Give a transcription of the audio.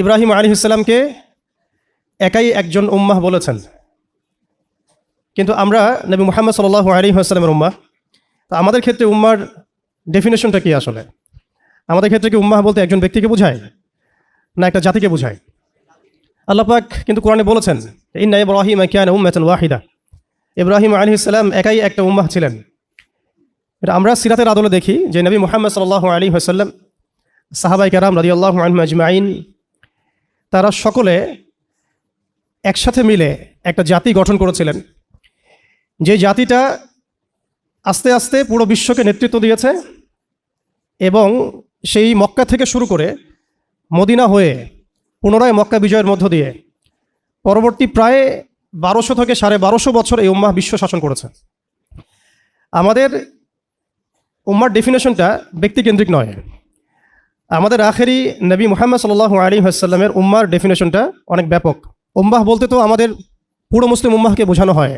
ইব্রাহিম আলাইহিস সালামকে একাই একজন উম্মাহ বলেছেন, কিন্তু আমরা নবী মুহাম্মদ সাল্লাল্লাহু আলাইহি ওয়াসাল্লামের উম্মাহ। তো আমাদের ক্ষেত্রে উম্মার ডেফিনেশনটা কি আসলে? আমাদের ক্ষেত্রে কি উম্মাহ বলতে একজন ব্যক্তিকে বোঝায় না একটা জাতিকে বোঝায়? আল্লাহ পাক কিন্তু কোরআনে বলেছেন, ইন্না ইব্রাহিমা কানা উম্মাতান ওয়াহিদা। ইব্রাহিম আলাইহিস সালাম একাই একটা উম্মাহ ছিলেন। এটা আমরা সিরাতের আদলে দেখি যে নবী মুহাম্মদ সাল্লাল্লাহু আলাইহি ওয়াসাল্লাম, সাহাবায়ে কেরাম রাদিয়াল্লাহু আনহুম আজমাইন, তারা সকলে একসাথে মিলে একটা জাতি গঠন করেছিলেন, যে জাতিটা আস্তে আস্তে পুরো বিশ্বকে নেতৃত্ব দিয়েছে এবং সেই মক্কা থেকে শুরু করে মদিনা হয়ে পুনরায় মক্কা বিজয়ের মধ্য দিয়ে পরবর্তী প্রায় 1200 থেকে 1250 বছর এই উম্মাহ বিশ্ব শাসন করেছে। আমাদের উম্মার ডেফিনেশনটা ব্যক্তিকেন্দ্রিক নয়। আমাদের আখেরি নবী মুহাম্মদ সাল্লাল্লাহু আলাইহি ওয়াসাল্লামের উম্মার ডেফিনেশনটা অনেক ব্যাপক। উম্মাহ বলতে তো আমাদের পুরো মুসলিম উম্মাহকে বোঝানো হয়।